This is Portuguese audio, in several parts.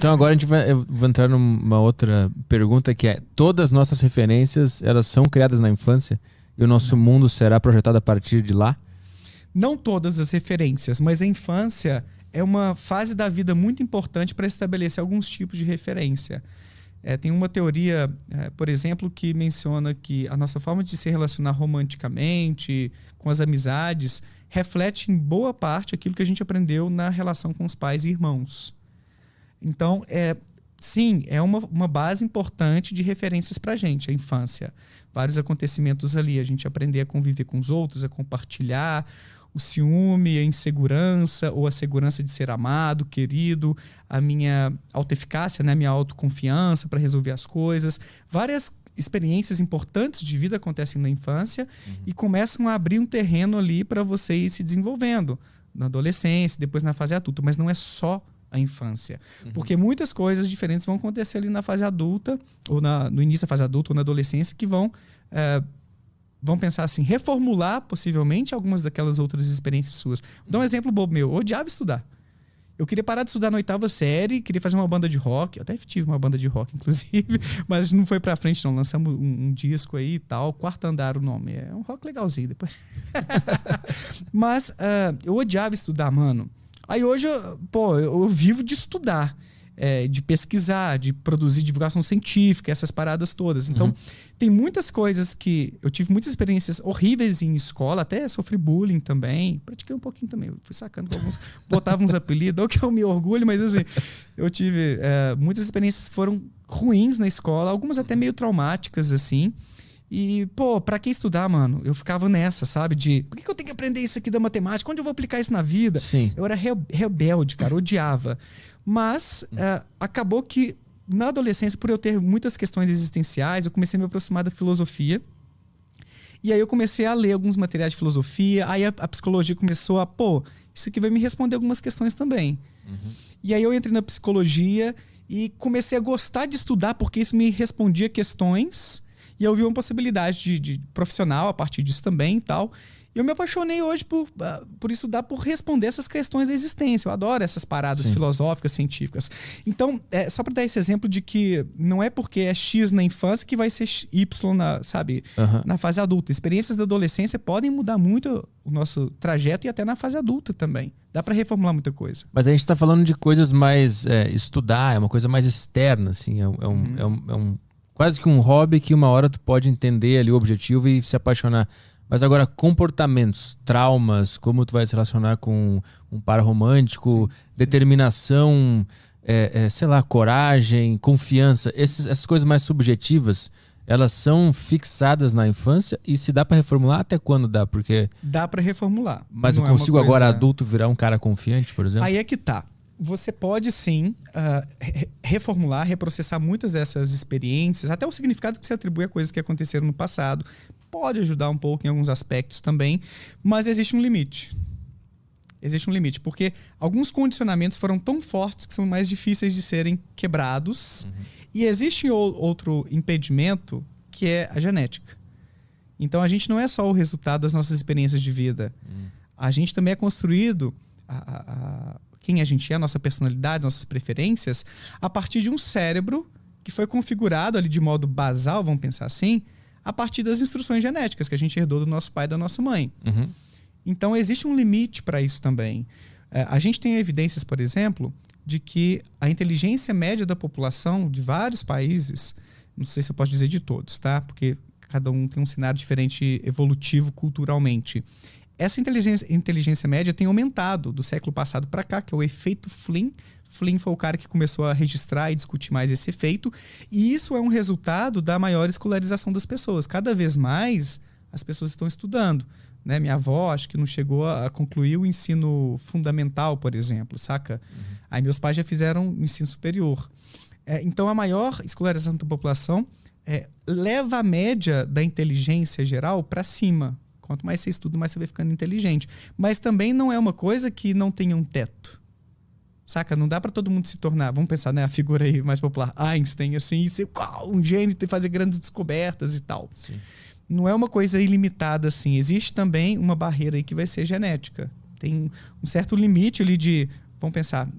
Então agora eu vou entrar numa outra pergunta que é: todas as nossas referências, elas são criadas na infância? E o nosso mundo será projetado a partir de lá? Não todas as referências, mas a infância é uma fase da vida muito importante para estabelecer alguns tipos de referência. Tem uma teoria, por exemplo, que menciona que a nossa forma de se relacionar romanticamente, com as amizades, reflete em boa parte aquilo que a gente aprendeu na relação com os pais e irmãos. Então, sim, é uma base importante de referências para a gente, a infância. Vários acontecimentos ali, a gente aprender a conviver com os outros, a compartilhar, o ciúme, a insegurança ou a segurança de ser amado, querido, a minha autoeficácia, né, a minha autoconfiança para resolver as coisas. Várias experiências importantes de vida acontecem na infância e começam a abrir um terreno ali para você ir se desenvolvendo na adolescência, depois na fase adulta, mas não é só a infância. Porque muitas coisas diferentes vão acontecer ali na fase adulta, ou no início da fase adulta, ou na adolescência, que vão pensar assim, reformular possivelmente algumas daquelas outras experiências suas. Vou dar um exemplo bobo meu. Eu odiava estudar. Eu queria parar de estudar na 8ª série, queria fazer uma banda de rock. Eu até tive uma banda de rock, inclusive, mas não foi pra frente, não. Lançamos um disco aí e tal, Quarto Andar o nome. É um rock legalzinho depois. Mas eu odiava estudar, mano. Aí hoje, eu vivo de estudar. De pesquisar, de produzir divulgação científica, essas paradas todas. Então, tem muitas coisas que... Eu tive muitas experiências horríveis em escola, até sofri bullying também. Pratiquei um pouquinho também. Eu fui sacando com alguns... Botava uns apelidos, ou que eu me orgulho, mas assim... Eu tive muitas experiências que foram ruins na escola, algumas até meio traumáticas, assim. E, pra que estudar, mano? Eu ficava nessa, sabe? Por que eu tenho que aprender isso aqui da matemática? Onde eu vou aplicar isso na vida? Sim. Eu era rebelde, cara. Odiava. Mas acabou que, na adolescência, por eu ter muitas questões existenciais, eu comecei a me aproximar da filosofia. E aí eu comecei a ler alguns materiais de filosofia. Aí a psicologia começou isso aqui vai me responder algumas questões também. E aí eu entrei na psicologia e comecei a gostar de estudar, porque isso me respondia questões. E eu vi uma possibilidade de profissional a partir disso também e tal. E eu me apaixonei hoje por estudar, por responder essas questões da existência. Eu adoro essas paradas filosóficas, científicas. Então, só para dar esse exemplo de que não é porque é X na infância que vai ser Y na fase adulta. Experiências da adolescência podem mudar muito o nosso trajeto e até na fase adulta também. Dá para reformular muita coisa. Mas a gente está falando de coisas mais... estudar é uma coisa mais externa, assim. É um quase que um hobby que uma hora tu pode entender ali o objetivo e se apaixonar. Mas agora, comportamentos, traumas, como tu vai se relacionar com um par romântico, determinação, sei lá, coragem, confiança, essas coisas mais subjetivas, elas são fixadas na infância e se dá para reformular, até quando dá? Porque... Dá para reformular. Mas eu consigo agora, adulto, virar um cara confiante, por exemplo? Aí é que tá. Você pode sim reformular, reprocessar muitas dessas experiências, até o significado que se atribui a coisas que aconteceram no passado. Pode ajudar um pouco em alguns aspectos também, mas existe um limite. Existe um limite, porque alguns condicionamentos foram tão fortes que são mais difíceis de serem quebrados. E existe outro impedimento, que é a genética. Então, a gente não é só o resultado das nossas experiências de vida. A gente também é construído... quem a gente é, a nossa personalidade, nossas preferências, a partir de um cérebro que foi configurado ali de modo basal, vamos pensar assim, a partir das instruções genéticas que a gente herdou do nosso pai e da nossa mãe. Então, existe um limite para isso também. A gente tem evidências, por exemplo, de que a inteligência média da população de vários países, não sei se eu posso dizer de todos, tá? Porque cada um tem um cenário diferente evolutivo culturalmente. Essa inteligência média tem aumentado do século passado para cá, que é o efeito Flynn. Flynn foi o cara que começou a registrar e discutir mais esse efeito. E isso é um resultado da maior escolarização das pessoas. Cada vez mais as pessoas estão estudando. Né? Minha avó, acho que não chegou a concluir o ensino fundamental, por exemplo, saca? Aí meus pais já fizeram o ensino superior. Então, a maior escolarização da população leva a média da inteligência geral para cima. Quanto mais você estuda, mais você vai ficando inteligente. Mas também não é uma coisa que não tenha um teto. Saca? Não dá para todo mundo se tornar... Vamos pensar, né? A figura aí mais popular. Einstein, assim, ser um gênio e fazer grandes descobertas e tal. Sim. Não é uma coisa ilimitada, assim. Existe também uma barreira aí que vai ser genética. Tem um certo limite ali de Vamos pensar.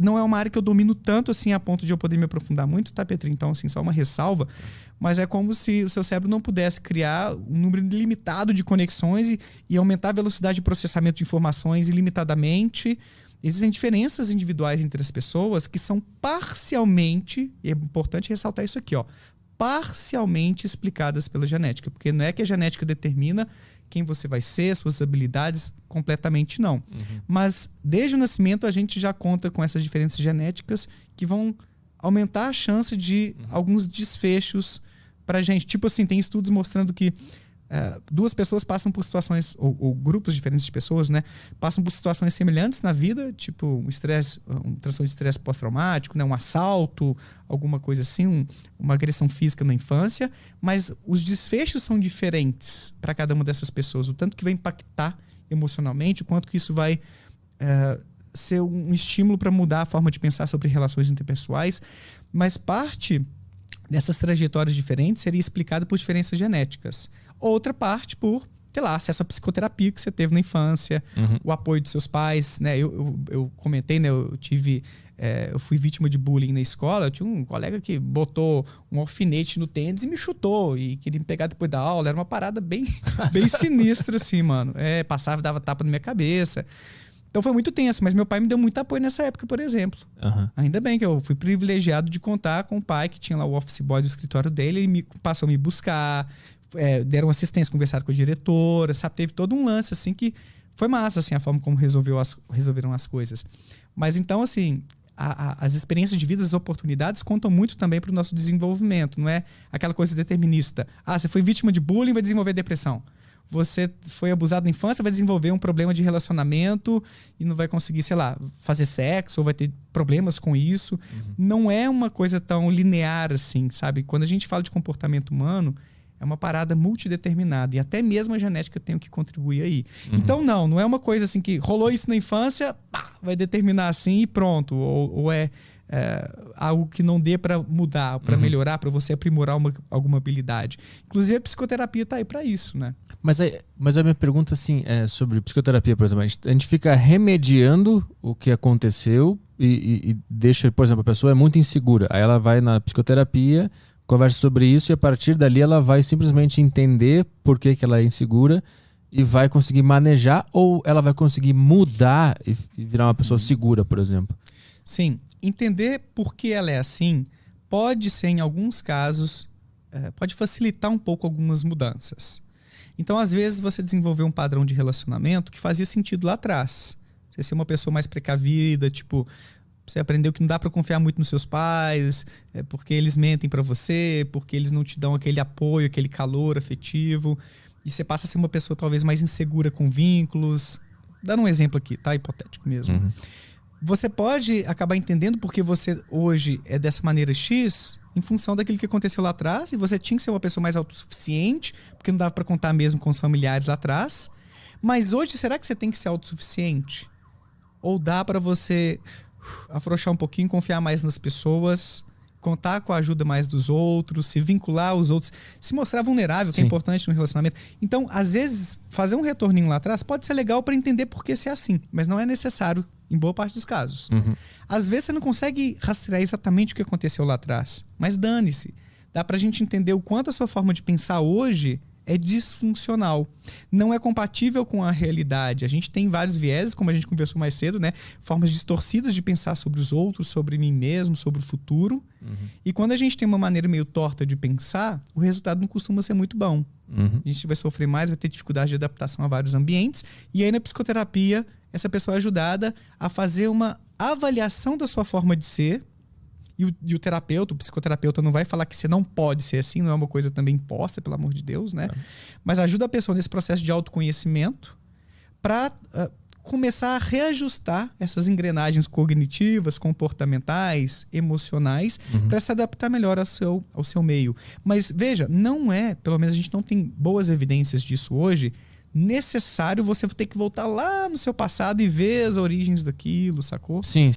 Não é uma área que eu domino tanto assim a ponto de eu poder me aprofundar muito, tá, Petri? Então, assim, só uma ressalva. Mas é como se o seu cérebro não pudesse criar um número ilimitado de conexões e aumentar a velocidade de processamento de informações ilimitadamente. Existem diferenças individuais entre as pessoas que são parcialmente, e é importante ressaltar isso aqui, ó, parcialmente explicadas pela genética. Porque não é que a genética determina quem você vai ser, suas habilidades, completamente não. Mas desde o nascimento a gente já conta com essas diferenças genéticas que vão aumentar a chance de alguns desfechos pra gente. Tipo assim, tem estudos mostrando que duas pessoas passam por situações, ou grupos diferentes de pessoas, né, passam por situações semelhantes na vida, tipo um transtorno de estresse pós-traumático, né, um assalto, alguma coisa assim, uma agressão física na infância, mas os desfechos são diferentes para cada uma dessas pessoas, o tanto que vai impactar emocionalmente, o quanto que isso vai ser um estímulo para mudar a forma de pensar sobre relações interpessoais, mas parte dessas trajetórias diferentes seria explicada por diferenças genéticas. Outra parte por, sei lá, acesso à psicoterapia que você teve na infância, o apoio dos seus pais, né? Eu comentei, né? Eu fui vítima de bullying na escola. Eu tinha um colega que botou um alfinete no tênis e me chutou e queria me pegar depois da aula. Era uma parada bem sinistra, assim, mano. Passava e dava tapa na minha cabeça. Então foi muito tenso, mas meu pai me deu muito apoio nessa época, por exemplo. Ainda bem que eu fui privilegiado de contar com o pai, que tinha lá o office boy do escritório dele, ele passou a me buscar, deram assistência, conversaram com a diretora, sabe? Teve todo um lance, assim, que foi massa, assim, a forma como resolveram as coisas. Mas então, assim, as experiências de vida, as oportunidades contam muito também para o nosso desenvolvimento, não é aquela coisa determinista. Você foi vítima de bullying, vai desenvolver depressão. Você foi abusado na infância, vai desenvolver um problema de relacionamento e não vai conseguir, sei lá, fazer sexo ou vai ter problemas com isso. Não é uma coisa tão linear assim, sabe? Quando a gente fala de comportamento humano, é uma parada multideterminada e até mesmo a genética tem o que contribuir aí. Então não é uma coisa assim que rolou isso na infância, vai determinar assim e pronto. Ou é algo que não dê para mudar, para melhorar, para você aprimorar alguma habilidade. Inclusive a psicoterapia tá aí para isso, né? Mas a minha pergunta assim, sobre psicoterapia, por exemplo, a gente fica remediando o que aconteceu e deixa, por exemplo, a pessoa é muito insegura, aí ela vai na psicoterapia, conversa sobre isso e a partir dali ela vai simplesmente entender por que ela é insegura e vai conseguir manejar, ou ela vai conseguir mudar e virar uma pessoa segura, por exemplo? Sim, entender por que ela é assim pode ser, em alguns casos, pode facilitar um pouco algumas mudanças. Então, às vezes, você desenvolveu um padrão de relacionamento que fazia sentido lá atrás. Você ser uma pessoa mais precavida, tipo, você aprendeu que não dá para confiar muito nos seus pais, porque eles mentem para você, porque eles não te dão aquele apoio, aquele calor afetivo. E você passa a ser uma pessoa talvez mais insegura com vínculos. Dando um exemplo aqui, tá? Hipotético mesmo. Você pode acabar entendendo porque você hoje é dessa maneira X em função daquilo que aconteceu lá atrás, e você tinha que ser uma pessoa mais autossuficiente, porque não dava para contar mesmo com os familiares lá atrás. Mas hoje, será que você tem que ser autossuficiente? Ou dá para você afrouxar um pouquinho, confiar mais nas pessoas, contar com a ajuda mais dos outros, se vincular aos outros, se mostrar vulnerável, que é importante no relacionamento. Então, às vezes, fazer um retorninho lá atrás pode ser legal para entender por que ser assim, mas não é necessário em boa parte dos casos. Às vezes você não consegue rastrear exatamente o que aconteceu lá atrás, mas dane-se. Dá pra gente entender o quanto a sua forma de pensar hoje é disfuncional. Não é compatível com a realidade. A gente tem vários vieses, como a gente conversou mais cedo, né? Formas distorcidas de pensar sobre os outros, sobre mim mesmo, sobre o futuro. E quando a gente tem uma maneira meio torta de pensar, o resultado não costuma ser muito bom. A gente vai sofrer mais, vai ter dificuldade de adaptação a vários ambientes. E aí na psicoterapia, essa pessoa é ajudada a fazer uma avaliação da sua forma de ser. E o terapeuta, o psicoterapeuta não vai falar que você não pode ser assim, não é uma coisa também imposta, pelo amor de Deus, né? Mas ajuda a pessoa nesse processo de autoconhecimento para começar a reajustar essas engrenagens cognitivas, comportamentais, emocionais, para se adaptar melhor ao seu meio. Mas veja, não é, pelo menos a gente não tem boas evidências disso hoje, necessário você ter que voltar lá no seu passado e ver as origens daquilo, sacou? Sim.